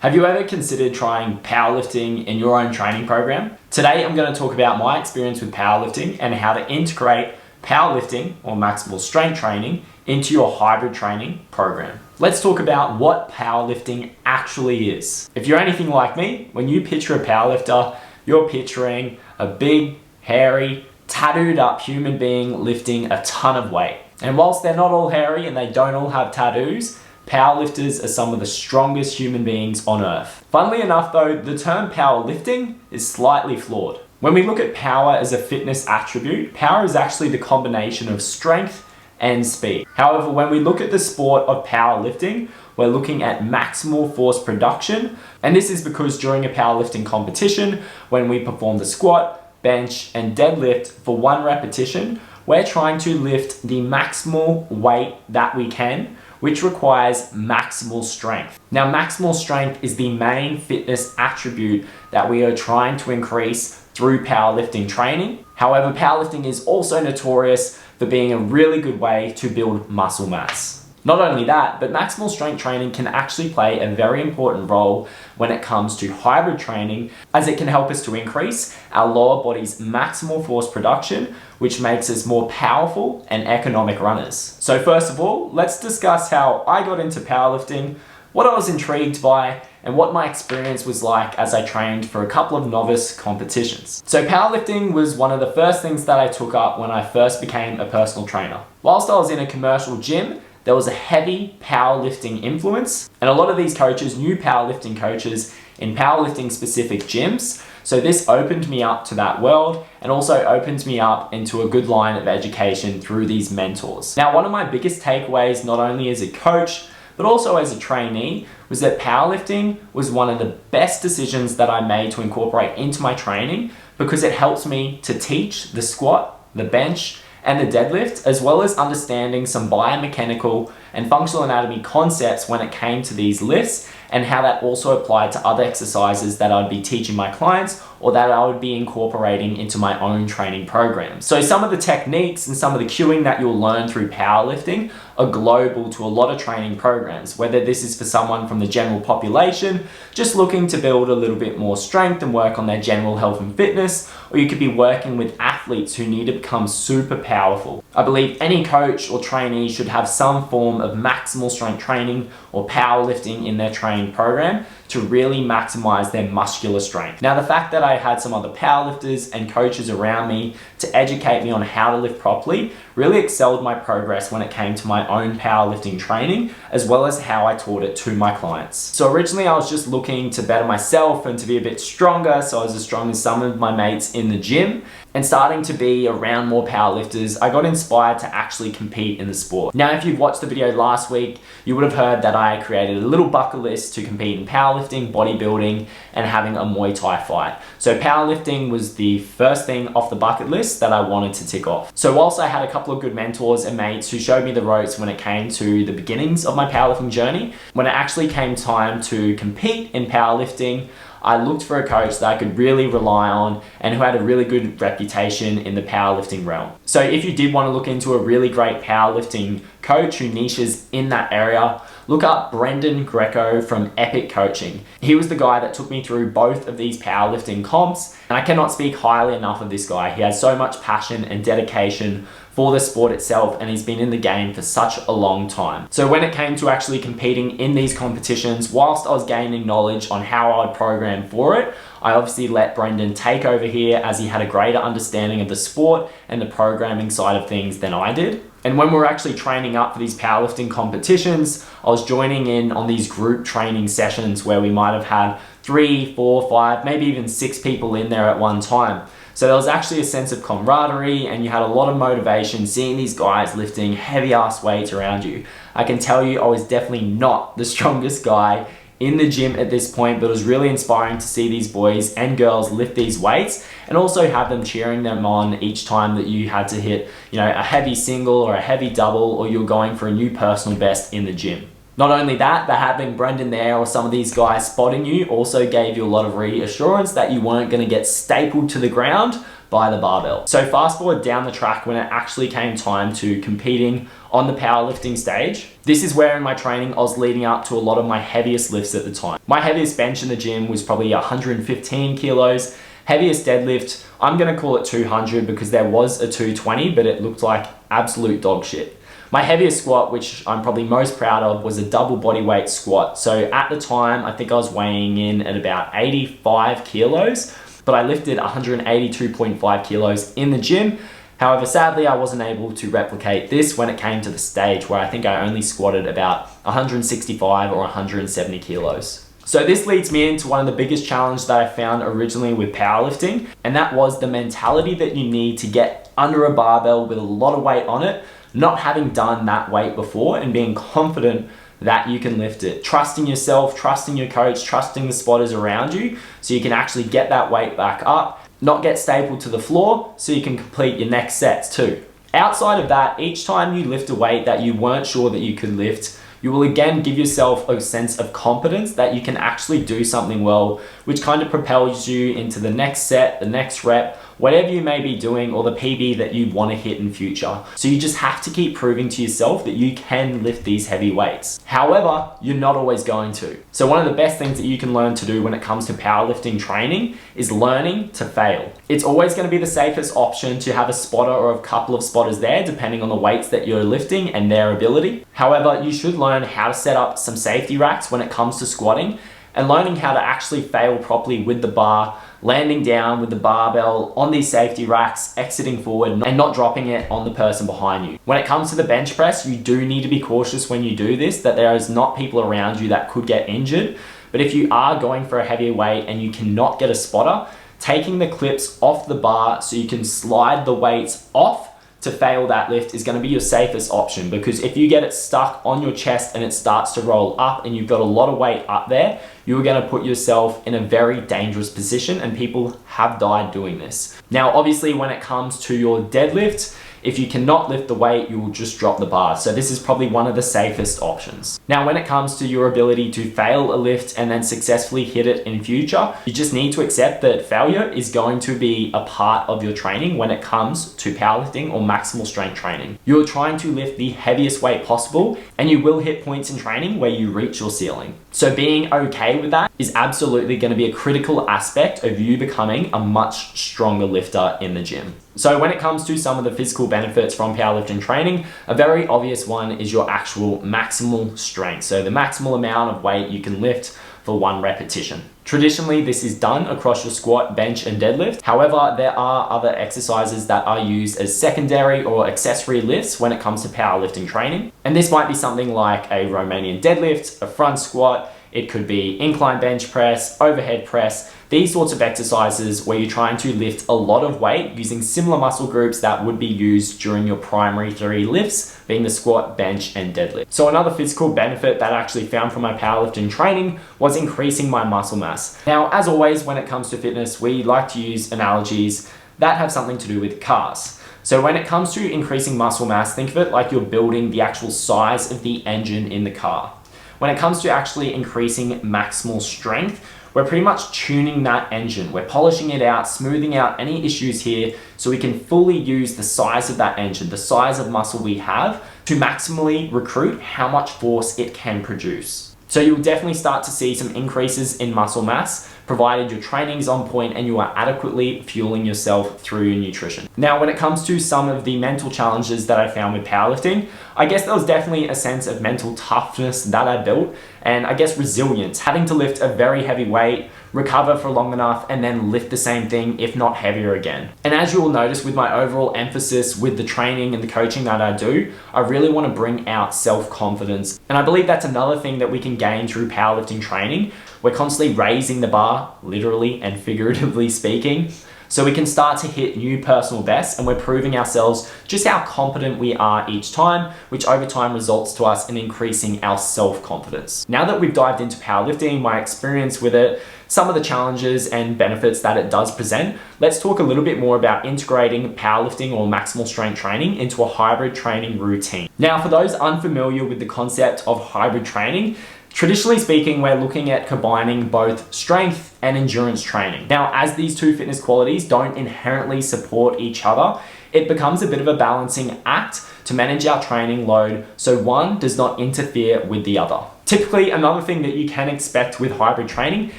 Have you ever considered trying powerlifting in your own training program? Today I'm going to talk about my experience with powerlifting and how to integrate powerlifting or maximal strength training into your hybrid training program. Let's talk about what powerlifting actually is. If you're anything like me, when you picture a powerlifter, you're picturing a big, hairy, tattooed up human being lifting a ton of weight. And whilst they're not all hairy and they don't all have tattoos, powerlifters are some of the strongest human beings on earth. Funnily enough though, the term powerlifting is slightly flawed. When we look at power as a fitness attribute, power is actually the combination of strength and speed. However, when we look at the sport of powerlifting, we're looking at maximal force production. And this is because during a powerlifting competition, when we perform the squat, bench, and deadlift for one repetition, we're trying to lift the maximal weight that we can, which requires maximal strength. Now, maximal strength is the main fitness attribute that we are trying to increase through powerlifting training. However, powerlifting is also notorious for being a really good way to build muscle mass. Not only that, but maximal strength training can actually play a very important role when it comes to hybrid training, as it can help us to increase our lower body's maximal force production, which makes us more powerful and economic runners. So first of all, let's discuss how I got into powerlifting, what I was intrigued by, and what my experience was like as I trained for a couple of novice competitions. So powerlifting was one of the first things that I took up when I first became a personal trainer. Whilst I was in a commercial gym, there was a heavy powerlifting influence, and a lot of these coaches knew powerlifting coaches in powerlifting specific gyms. So this opened me up to that world and also opened me up into a good line of education through these mentors. Now, one of my biggest takeaways, not only as a coach, but also as a trainee, was that powerlifting was one of the best decisions that I made to incorporate into my training, because it helps me to teach the squat, the bench, and the deadlift, as well as understanding some biomechanical and functional anatomy concepts when it came to these lifts, and how that also applied to other exercises that I'd be teaching my clients or that I would be incorporating into my own training programs. So some of the techniques and some of the cueing that you'll learn through powerlifting are global to a lot of training programs, whether this is for someone from the general population just looking to build a little bit more strength and work on their general health and fitness, or you could be working with athletes who need to become super powerful. I believe any coach or trainee should have some form of maximal strength training or powerlifting in their training program to really maximize their muscular strength. Now, the fact that I had some other powerlifters and coaches around me to educate me on how to lift properly really excelled my progress when it came to my own powerlifting training, as well as how I taught it to my clients. So originally I was just looking to better myself and to be a bit stronger, so I was as strong as some of my mates in the gym. And starting to be around more powerlifters, I got inspired to actually compete in the sport. Now, if you've watched the video last week, you would have heard that I created a little bucket list to compete in powerlifting, bodybuilding, and having a Muay Thai fight. So powerlifting was the first thing off the bucket list that I wanted to tick off. So whilst I had a couple of good mentors and mates who showed me the ropes when it came to the beginnings of my powerlifting journey, when it actually came time to compete in powerlifting, I looked for a coach that I could really rely on and who had a really good reputation in the powerlifting realm. So if you did want to look into a really great powerlifting coach who niches in that area, look up Brendan Greco from Epic Coaching. He was the guy that took me through both of these powerlifting comps, and I cannot speak highly enough of this guy. He has so much passion and dedication for the sport itself, and he's been in the game for such a long time. So when it came to actually competing in these competitions, whilst I was gaining knowledge on how I would program for it, I obviously let Brendan take over here, as he had a greater understanding of the sport and the programming side of things than I did. And when we were actually training up for these powerlifting competitions, I was joining in on these group training sessions where we might have had 3, 4, 5, maybe even 6 people in there at one time. So there was actually a sense of camaraderie, and you had a lot of motivation seeing these guys lifting heavy ass weights around you. I can tell you I was definitely not the strongest guy in the gym at this point, but it was really inspiring to see these boys and girls lift these weights and also have them cheering them on each time that you had to hit, a heavy single or a heavy double, or you're going for a new personal best in the gym. Not only that, but having Brendan there or some of these guys spotting you also gave you a lot of reassurance that you weren't going to get stapled to the ground by the barbell. So fast forward down the track when it actually came time to competing on the powerlifting stage. This is where in my training I was leading up to a lot of my heaviest lifts at the time. My heaviest bench in the gym was probably 115 kilos. Heaviest deadlift, I'm gonna call it 200 because there was a 220, but it looked like absolute dog shit. My heaviest squat, which I'm probably most proud of, was a double bodyweight squat. So at the time, I think I was weighing in at about 85 kilos, but I lifted 182.5 kilos in the gym. However, sadly, I wasn't able to replicate this when it came to the stage where I think I only squatted about 165 or 170 kilos. So this leads me into one of the biggest challenges that I found originally with powerlifting, and that was the mentality that you need to get under a barbell with a lot of weight on it, not having done that weight before and being confident that you can lift it. Trusting yourself, trusting your coach, trusting the spotters around you so you can actually get that weight back up, not get stapled to the floor so you can complete your next sets too. Outside of that, each time you lift a weight that you weren't sure that you could lift, you will again give yourself a sense of confidence that you can actually do something well, which kind of propels you into the next set, the next rep, whatever you may be doing, or the PB that you want to hit in future. So you just have to keep proving to yourself that you can lift these heavy weights. However, you're not always going to. So one of the best things that you can learn to do when it comes to powerlifting training is learning to fail. It's always going to be the safest option to have a spotter or a couple of spotters there, depending on the weights that you're lifting and their ability. However, you should learn how to set up some safety racks when it comes to squatting, and learning how to actually fail properly with the bar, landing down with the barbell on these safety racks, exiting forward and not dropping it on the person behind you. When it comes to the bench press, you do need to be cautious when you do this, that there is not people around you that could get injured. But if you are going for a heavier weight and you cannot get a spotter, taking the clips off the bar so you can slide the weights off to fail that lift is going to be your safest option, because if you get it stuck on your chest and it starts to roll up and you've got a lot of weight up there, you're going to put yourself in a very dangerous position, and people have died doing this. Now, obviously, when it comes to your deadlift, if you cannot lift the weight, you will just drop the bar. So this is probably one of the safest options. Now, when it comes to your ability to fail a lift and then successfully hit it in future, you just need to accept that failure is going to be a part of your training when it comes to powerlifting or maximal strength training. You're trying to lift the heaviest weight possible, and you will hit points in training where you reach your ceiling. So being okay with that is absolutely going to be a critical aspect of you becoming a much stronger lifter in the gym. So when it comes to some of the physical benefits from powerlifting training, a very obvious one is your actual maximal strength. So the maximal amount of weight you can lift for one repetition. Traditionally, this is done across your squat, bench, and deadlift. However, there are other exercises that are used as secondary or accessory lifts when it comes to powerlifting training. And this might be something like a Romanian deadlift, a front squat, it could be incline bench press, overhead press, these sorts of exercises where you're trying to lift a lot of weight using similar muscle groups that would be used during your primary three lifts, being the squat, bench, and deadlift. So another physical benefit that I actually found from my powerlifting training was increasing my muscle mass. Now, as always, when it comes to fitness, we like to use analogies that have something to do with cars. So when it comes to increasing muscle mass, think of it like you're building the actual size of the engine in the car. When it comes to actually increasing maximal strength, we're pretty much tuning that engine. We're polishing it out, smoothing out any issues here so we can fully use the size of that engine, the size of muscle we have, to maximally recruit how much force it can produce. So you'll definitely start to see some increases in muscle mass, provided your training is on point and you are adequately fueling yourself through your nutrition. Now, when it comes to some of the mental challenges that I found with powerlifting, I guess there was definitely a sense of mental toughness that I built, and I guess resilience, having to lift a very heavy weight, recover for long enough, and then lift the same thing, if not heavier again. And as you will notice with my overall emphasis with the training and the coaching that I do, I really want to bring out self-confidence. And I believe that's another thing that we can gain through powerlifting training. We're constantly raising the bar, literally and figuratively speaking, so we can start to hit new personal bests, and we're proving ourselves just how competent we are each time, which over time results to us in increasing our self-confidence. Now that we've dived into powerlifting, my experience with it, some of the challenges and benefits that it does present, let's talk a little bit more about integrating powerlifting or maximal strength training into a hybrid training routine. Now, for those unfamiliar with the concept of hybrid training Traditionally speaking, we're looking at combining both strength and endurance training. Now, as these two fitness qualities don't inherently support each other, it becomes a bit of a balancing act to manage our training load so one does not interfere with the other. Typically, another thing that you can expect with hybrid training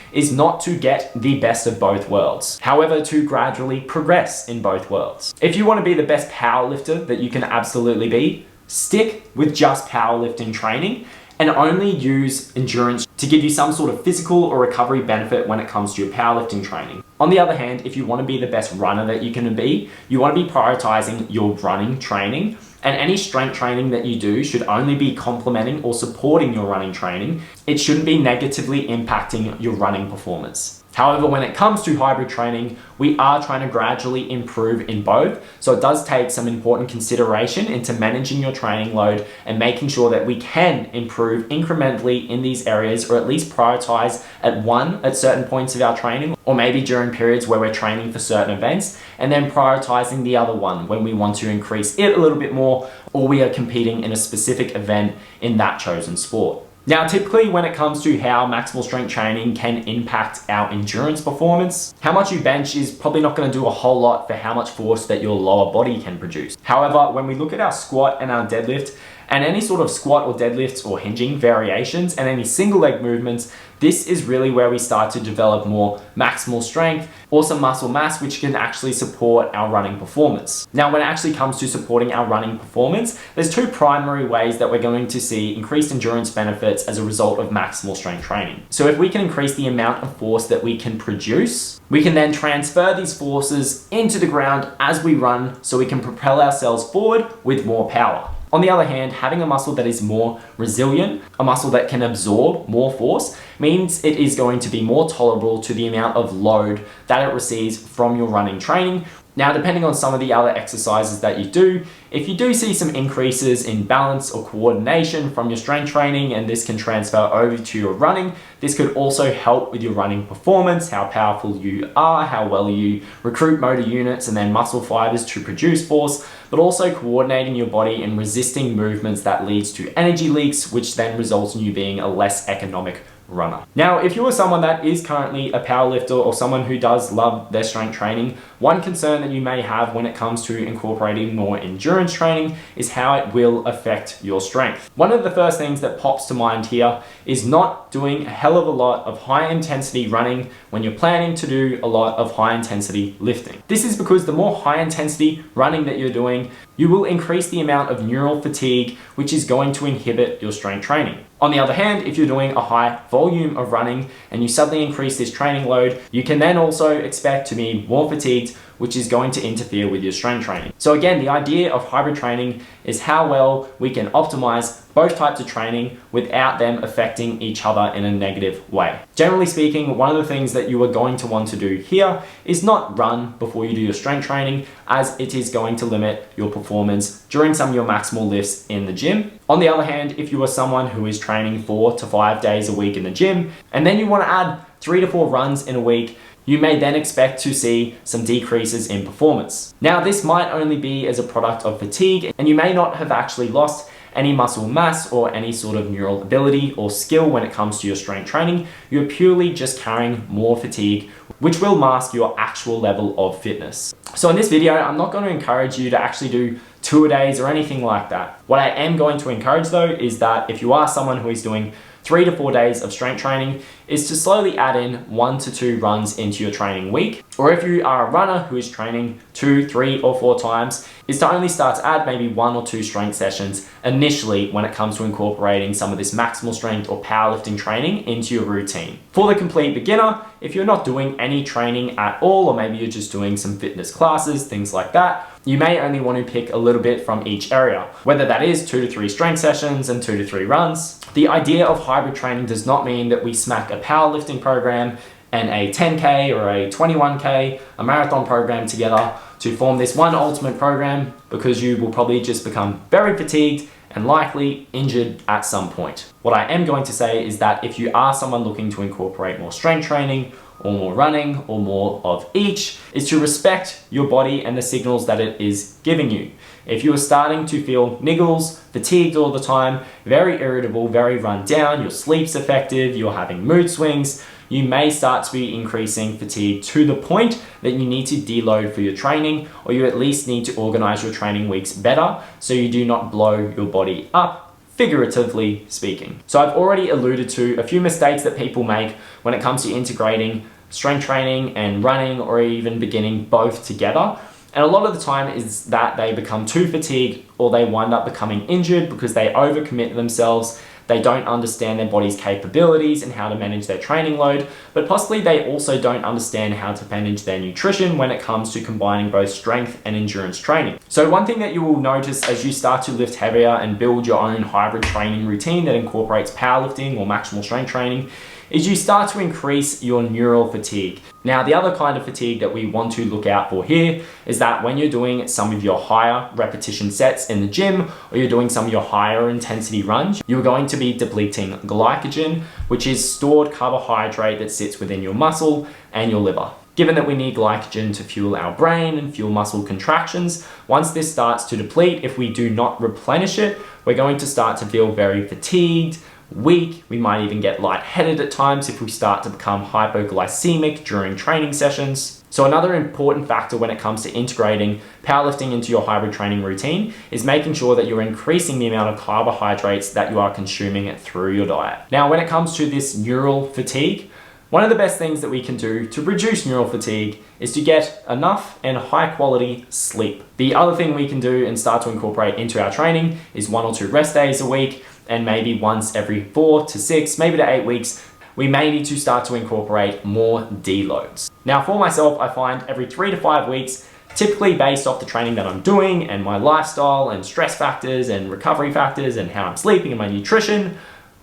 is not to get the best of both worlds. However, to gradually progress in both worlds. If you want to be the best powerlifter that you can absolutely be, stick with just powerlifting training and only use endurance to give you some sort of physical or recovery benefit when it comes to your powerlifting training. On the other hand, if you want to be the best runner that you can be, you want to be prioritizing your running training, and any strength training that you do should only be complementing or supporting your running training. It shouldn't be negatively impacting your running performance. However, when it comes to hybrid training, we are trying to gradually improve in both. So it does take some important consideration into managing your training load and making sure that we can improve incrementally in these areas, or at least prioritize at certain points of our training, or maybe during periods where we're training for certain events, and then prioritizing the other one when we want to increase it a little bit more, or we are competing in a specific event in that chosen sport. Now, typically when it comes to how maximal strength training can impact our endurance performance, how much you bench is probably not going to do a whole lot for how much force that your lower body can produce. However, when we look at our squat and our deadlift, and any sort of squat or deadlifts or hinging variations and any single leg movements, this is really where we start to develop more maximal strength or some muscle mass, which can actually support our running performance. Now, when it actually comes to supporting our running performance, there's two primary ways that we're going to see increased endurance benefits as a result of maximal strength training. So if we can increase the amount of force that we can produce, we can then transfer these forces into the ground as we run so we can propel ourselves forward with more power. On the other hand, having a muscle that is more resilient, a muscle that can absorb more force, means it is going to be more tolerable to the amount of load that it receives from your running training. Now, depending on some of the other exercises that you do, if you do see some increases in balance or coordination from your strength training, and this can transfer over to your running, this could also help with your running performance, how powerful you are, how well you recruit motor units and then muscle fibers to produce force, but also coordinating your body and resisting movements that leads to energy leaks, which then results in you being a less economic runner. Now, if you are someone that is currently a powerlifter or someone who does love their strength training, one concern that you may have when it comes to incorporating more endurance training is how it will affect your strength. One of the first things that pops to mind here is not doing a hell of a lot of high intensity running when you're planning to do a lot of high intensity lifting. This is because the more high intensity running that you're doing, you will increase the amount of neural fatigue, which is going to inhibit your strength training. On the other hand, if you're doing a high volume of running and you suddenly increase this training load, you can then also expect to be more fatigued, which is going to interfere with your strength training. So again, the idea of hybrid training is how well we can optimize both types of training without them affecting each other in a negative way. Generally speaking, one of the things that you are going to want to do here is not run before you do your strength training, as it is going to limit your performance during some of your maximal lifts in the gym. On the other hand, if you are someone who is training 4 to 5 days a week in the gym, and then you want to add 3 to 4 runs in a week, you may then expect to see some decreases in performance. Now, this might only be as a product of fatigue, and you may not have actually lost any muscle mass or any sort of neural ability or skill when it comes to your strength training. You're purely just carrying more fatigue, which will mask your actual level of fitness. So in this video, I'm not going to encourage you to actually do 2-a-days or anything like that. What I am going to encourage though is that if you are someone who is doing 3 to 4 days of strength training, is to slowly add in 1 to 2 runs into your training week. Or if you are a runner who is training 2, 3, or 4 times, is to only start to add maybe 1 or 2 strength sessions initially when it comes to incorporating some of this maximal strength or powerlifting training into your routine. For the complete beginner, if you're not doing any training at all, or maybe you're just doing some fitness classes, things like that, you may only want to pick a little bit from each area, whether that is 2 to 3 strength sessions and 2 to 3 runs. The idea of hybrid training does not mean that we smack a powerlifting program and a 10K or a 21K, a marathon program together to form this one ultimate program, because you will probably just become very fatigued and likely injured at some point. What I am going to say is that if you are someone looking to incorporate more strength training or more running or more of each, is to respect your body and the signals that it is giving you. If you are starting to feel niggles, fatigued all the time, very irritable, very run down, your sleep's affected, you're having mood swings, you may start to be increasing fatigue to the point that you need to deload for your training, or you at least need to organize your training weeks better so you do not blow your body up, figuratively speaking. So I've already alluded to a few mistakes that people make when it comes to integrating strength training and running, or even beginning both together. And a lot of the time is that they become too fatigued, or they wind up becoming injured because they overcommit themselves. They don't understand their body's capabilities and how to manage their training load, but possibly they also don't understand how to manage their nutrition when it comes to combining both strength and endurance training. So one thing that you will notice as you start to lift heavier and build your own hybrid training routine that incorporates powerlifting or maximal strength training is you start to increase your neural fatigue. Now, the other kind of fatigue that we want to look out for here is that when you're doing some of your higher repetition sets in the gym, or you're doing some of your higher intensity runs, you're going to be depleting glycogen, which is stored carbohydrate that sits within your muscle and your liver. Given that we need glycogen to fuel our brain and fuel muscle contractions, once this starts to deplete, if we do not replenish it, we're going to start to feel very fatigued, weak. We might even get lightheaded at times if we start to become hypoglycemic during training sessions. So another important factor when it comes to integrating powerlifting into your hybrid training routine is making sure that you're increasing the amount of carbohydrates that you are consuming through your diet. Now, when it comes to this neural fatigue, one of the best things that we can do to reduce neural fatigue is to get enough and high quality sleep. The other thing we can do and start to incorporate into our training is 1 or 2 rest days a week, and maybe once every 4 to 6, maybe to 8 weeks, we may need to start to incorporate more deloads. Now, for myself, I find every 3 to 5 weeks, typically based off the training that I'm doing and my lifestyle and stress factors and recovery factors and how I'm sleeping and my nutrition,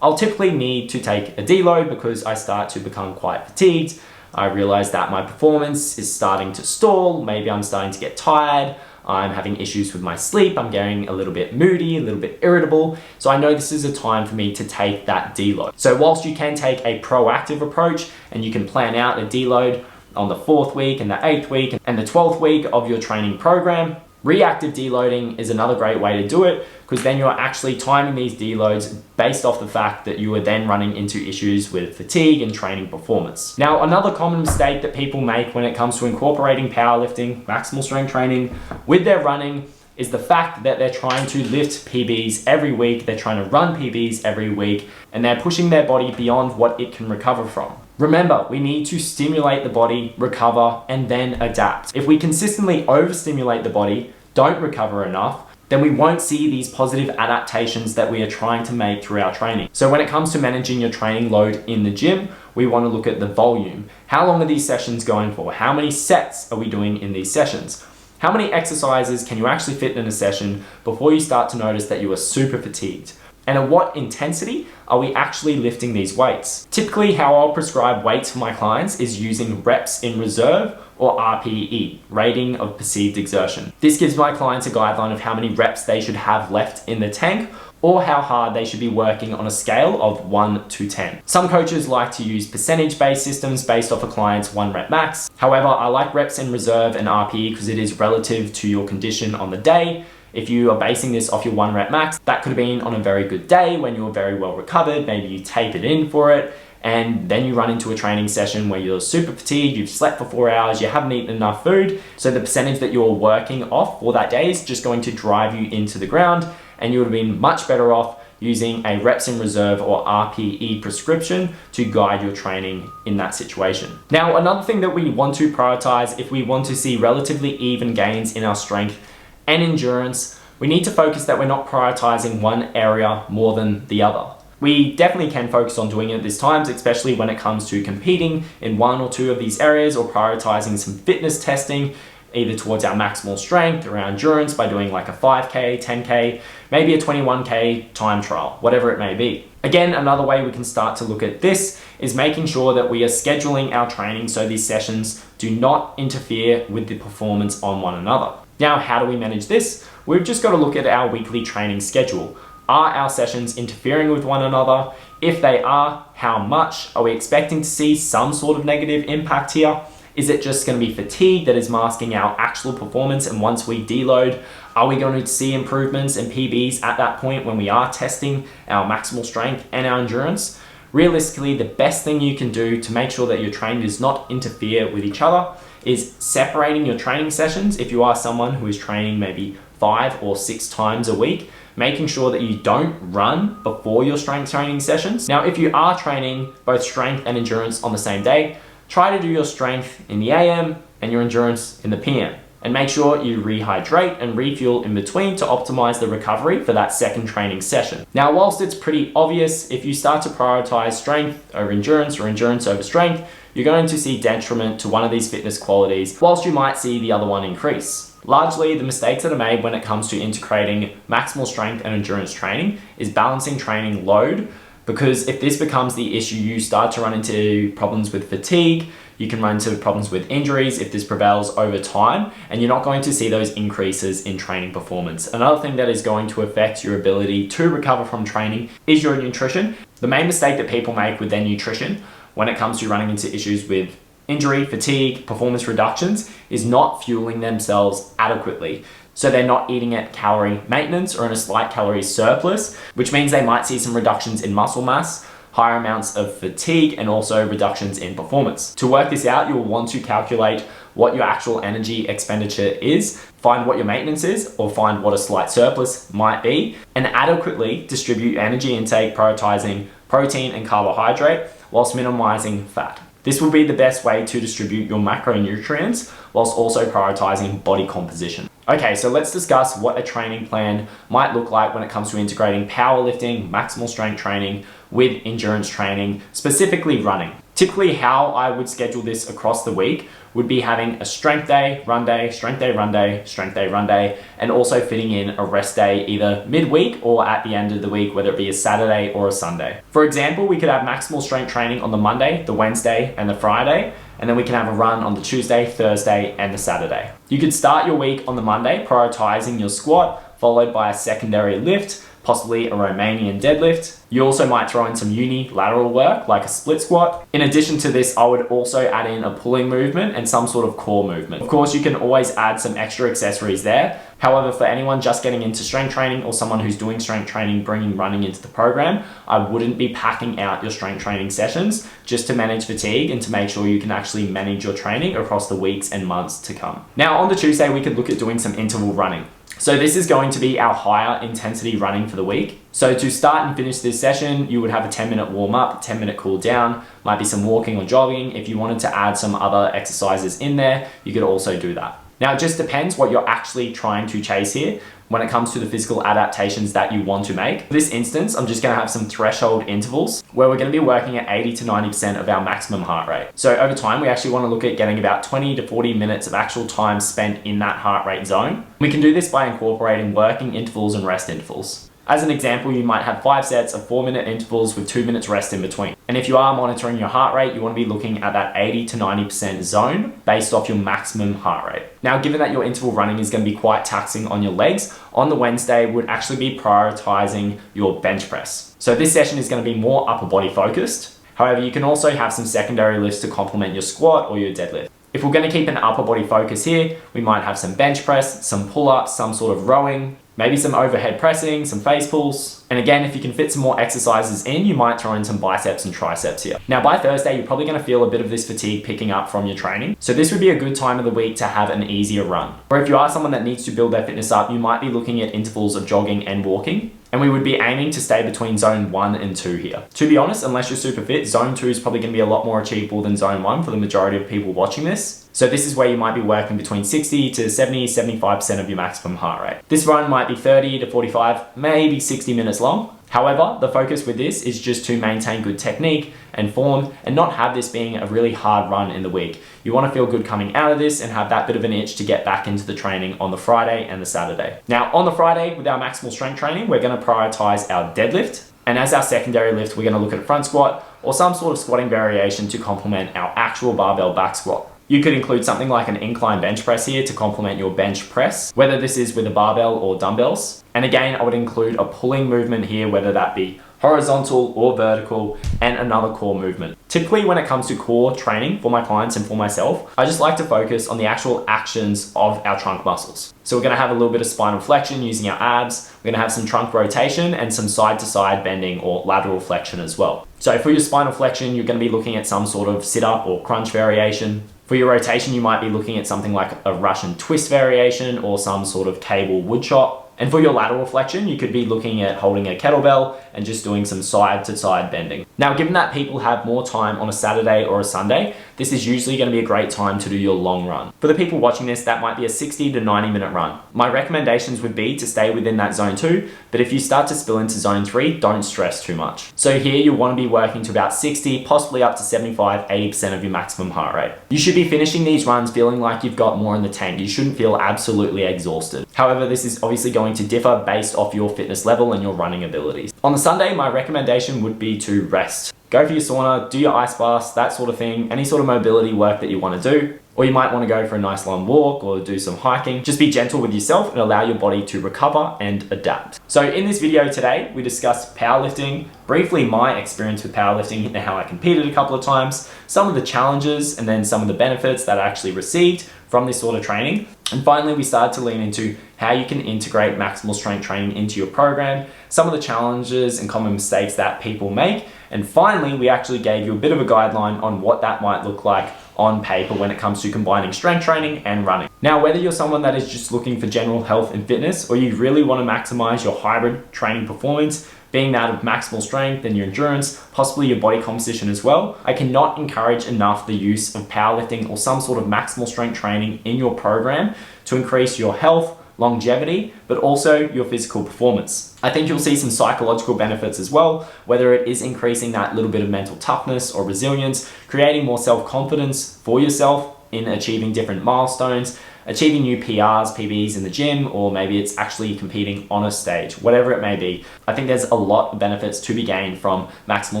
I'll typically need to take a deload because I start to become quite fatigued. I realize that my performance is starting to stall. Maybe I'm starting to get tired. I'm having issues with my sleep. I'm getting a little bit moody, a little bit irritable. So I know this is a time for me to take that deload. So whilst you can take a proactive approach and you can plan out a deload on the 4th week and the 8th week and the 12th week of your training program, reactive deloading is another great way to do it, because then you're actually timing these deloads based off the fact that you are then running into issues with fatigue and training performance. Now, another common mistake that people make when it comes to incorporating powerlifting, maximal strength training with their running is the fact that they're trying to lift PBs every week, they're trying to run PBs every week, and they're pushing their body beyond what it can recover from. Remember, we need to stimulate the body, recover, and then adapt. If we consistently overstimulate the body, don't recover enough, then we won't see these positive adaptations that we are trying to make through our training. So when it comes to managing your training load in the gym, we want to look at the volume. How long are these sessions going for? How many sets are we doing in these sessions? How many exercises can you actually fit in a session before you start to notice that you are super fatigued? And at what intensity are we actually lifting these weights? Typically, how I'll prescribe weights for my clients is using reps in reserve, or RPE, rating of perceived exertion. This gives my clients a guideline of how many reps they should have left in the tank, or how hard they should be working on a scale of 1 to 10. Some coaches like to use percentage-based systems based off a client's 1 rep max. However, I like reps in reserve and RPE because it is relative to your condition on the day. If you are basing this off your 1 rep max, that could have been on a very good day when you were very well recovered, maybe you tapered in for it, and then you run into a training session where you're super fatigued, you've slept for 4 hours, you haven't eaten enough food, so the percentage that you're working off for that day is just going to drive you into the ground, and you would have been much better off using a reps in reserve or RPE prescription to guide your training in that situation. Now, another thing that we want to prioritize if we want to see relatively even gains in our strength and endurance, we need to focus that we're not prioritizing one area more than the other. We definitely can focus on doing it at these times, especially when it comes to competing in 1 or 2 of these areas, or prioritizing some fitness testing, either towards our maximal strength or our endurance by doing like a 5K, 10K, maybe a 21K time trial, whatever it may be. Again, another way we can start to look at this is making sure that we are scheduling our training so these sessions do not interfere with the performance on one another. Now, how do we manage this? We've just got to look at our weekly training schedule. Are our sessions interfering with one another? If they are, how much? Are we expecting to see some sort of negative impact here? Is it just going to be fatigue that is masking our actual performance, and once we deload, are we going to see improvements in PBs at that point when we are testing our maximal strength and our endurance? Realistically, the best thing you can do to make sure that your training does not interfere with each other is separating your training sessions. If you are someone who is training maybe 5 or 6 times a week, making sure that you don't run before your strength training sessions. Now, if you are training both strength and endurance on the same day, try to do your strength in the AM and your endurance in the PM. And make sure you rehydrate and refuel in between to optimize the recovery for that second training session. Now, whilst it's pretty obvious, if you start to prioritize strength over endurance or endurance over strength, you're going to see detriment to one of these fitness qualities, whilst you might see the other one increase. Largely, the mistakes that are made when it comes to integrating maximal strength and endurance training is balancing training load, because if this becomes the issue, you start to run into problems with fatigue, you can run into problems with injuries if this prevails over time, and you're not going to see those increases in training performance. Another thing that is going to affect your ability to recover from training is your nutrition. The main mistake that people make with their nutrition when it comes to running into issues with injury, fatigue, performance reductions is not fueling themselves adequately. So they're not eating at calorie maintenance or in a slight calorie surplus, which means they might see some reductions in muscle mass, higher amounts of fatigue, and also reductions in performance. To work this out, you'll want to calculate what your actual energy expenditure is, find what your maintenance is, or find what a slight surplus might be, and adequately distribute your energy intake, prioritizing protein and carbohydrate whilst minimizing fat. This will be the best way to distribute your macronutrients whilst also prioritizing body composition. Okay, so let's discuss what a training plan might look like when it comes to integrating powerlifting, maximal strength training with endurance training, specifically running. Typically, how I would schedule this across the week would be having a strength day, run day, strength day, run day, strength day, run day, and also fitting in a rest day either midweek or at the end of the week, whether it be a Saturday or a Sunday. For example, we could have maximal strength training on the Monday, the Wednesday, and the Friday, and then we can have a run on the Tuesday, Thursday, and the Saturday. You could start your week on the Monday, prioritizing your squat, followed by a secondary lift, possibly a Romanian deadlift. You also might throw in some unilateral work like a split squat. In addition to this, I would also add in a pulling movement and some sort of core movement. Of course, you can always add some extra accessories there. However, for anyone just getting into strength training or someone who's doing strength training, bringing running into the program, I wouldn't be packing out your strength training sessions just to manage fatigue and to make sure you can actually manage your training across the weeks and months to come. Now, on the Tuesday, we could look at doing some interval running. So this is going to be our higher intensity running for the week. So to start and finish this session, you would have a 10-minute warm up, 10-minute cool down, might be some walking or jogging. If you wanted to add some other exercises in there, you could also do that. Now, it just depends what you're actually trying to chase here when it comes to the physical adaptations that you want to make. For this instance, I'm just gonna have some threshold intervals where we're gonna be working at 80 to 90% of our maximum heart rate. So over time, we actually wanna look at getting about 20 to 40 minutes of actual time spent in that heart rate zone. We can do this by incorporating working intervals and rest intervals. As an example, you might have 5 sets of 4-minute intervals with 2 minutes rest in between. And if you are monitoring your heart rate, you want to be looking at that 80 to 90% zone based off your maximum heart rate. Now, given that your interval running is going to be quite taxing on your legs, on the Wednesday would actually be prioritizing your bench press. So this session is going to be more upper body focused. However, you can also have some secondary lifts to complement your squat or your deadlift. If we're going to keep an upper body focus here, we might have some bench press, some pull-ups, some sort of rowing, maybe some overhead pressing, some face pulls. And again, if you can fit some more exercises in, you might throw in some biceps and triceps here. Now, by Thursday, you're probably going to feel a bit of this fatigue picking up from your training. So this would be a good time of the week to have an easier run. Or if you are someone that needs to build their fitness up, you might be looking at intervals of jogging and walking. And we would be aiming to stay between zone 1 and 2 here. To be honest, unless you're super fit, zone 2 is probably going to be a lot more achievable than zone 1 for the majority of people watching this. So this is where you might be working between 60 to 70, 75% of your maximum heart rate. This run might be 30 to 45, maybe 60 minutes long. However, the focus with this is just to maintain good technique and form and not have this being a really hard run in the week. You want to feel good coming out of this and have that bit of an itch to get back into the training on the Friday and the Saturday. Now, on the Friday with our maximal strength training, we're going to prioritize our deadlift. And as our secondary lift, we're going to look at a front squat or some sort of squatting variation to complement our actual barbell back squat. You could include something like an incline bench press here to complement your bench press, whether this is with a barbell or dumbbells. And again, I would include a pulling movement here, whether that be horizontal or vertical, and another core movement. Typically, when it comes to core training for my clients and for myself, I just like to focus on the actual actions of our trunk muscles. So we're gonna have a little bit of spinal flexion using our abs. We're gonna have some trunk rotation and some side to side bending or lateral flexion as well. So for your spinal flexion, you're gonna be looking at some sort of sit up or crunch variation. For your rotation, you might be looking at something like a Russian twist variation or some sort of cable wood chop. And for your lateral flexion, you could be looking at holding a kettlebell and just doing some side to side bending. Now, given that people have more time on a Saturday or a Sunday, this is usually going to be a great time to do your long run. For the people watching this, that might be a 60 to 90 minute run. My recommendations would be to stay within that zone 2, but if you start to spill into zone 3, don't stress too much. So here you want to be working to about 60, possibly up to 75, 80% of your maximum heart rate. You should be finishing these runs feeling like you've got more in the tank. You shouldn't feel absolutely exhausted. However, this is obviously going to differ based off your fitness level and your running abilities. On the Sunday, my recommendation would be to rest. Go for your sauna, do your ice baths, that sort of thing, any sort of mobility work that you want to do. Or you might want to go for a nice long walk or do some hiking. Just be gentle with yourself and allow your body to recover and adapt. So in this video today, we discussed powerlifting, briefly my experience with powerlifting and how I competed a couple of times, some of the challenges and then some of the benefits that I actually received from this sort of training. And finally, we started to lean into how you can integrate maximal strength training into your program, some of the challenges and common mistakes that people make. And finally, we actually gave you a bit of a guideline on what that might look like on paper when it comes to combining strength training and running. Now, whether you're someone that is just looking for general health and fitness, or you really want to maximize your hybrid training performance, being that of maximal strength and your endurance, possibly your body composition as well, I cannot encourage enough the use of powerlifting or some sort of maximal strength training in your program to increase your health, longevity, but also your physical performance. I think you'll see some psychological benefits as well, whether it is increasing that little bit of mental toughness or resilience, creating more self-confidence for yourself in achieving different milestones, achieving new PRs, PBs in the gym, or maybe it's actually competing on a stage, whatever it may be. I think there's a lot of benefits to be gained from maximal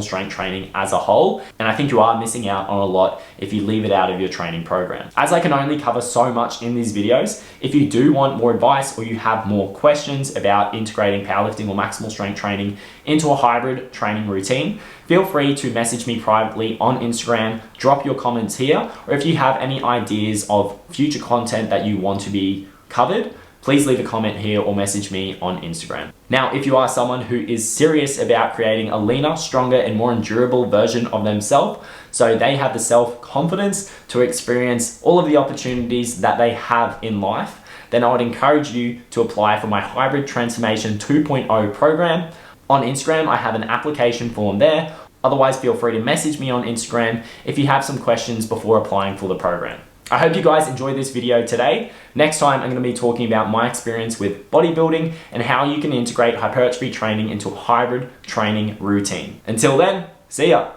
strength training as a whole, and I think you are missing out on a lot if you leave it out of your training program. As I can only cover so much in these videos, if you do want more advice or you have more questions about integrating powerlifting or maximal strength training into a hybrid training routine, feel free to message me privately on Instagram, drop your comments here, or if you have any ideas of future content that you want to be covered, please leave a comment here or message me on Instagram. Now, if you are someone who is serious about creating a leaner, stronger, and more endurable version of themselves, so they have the self-confidence to experience all of the opportunities that they have in life, then I would encourage you to apply for my Hybrid Transformation 2.0 program. On Instagram, I have an application form there. Otherwise, feel free to message me on Instagram if you have some questions before applying for the program. I hope you guys enjoyed this video today. Next time, I'm going to be talking about my experience with bodybuilding and how you can integrate hypertrophy training into a hybrid training routine. Until then, see ya.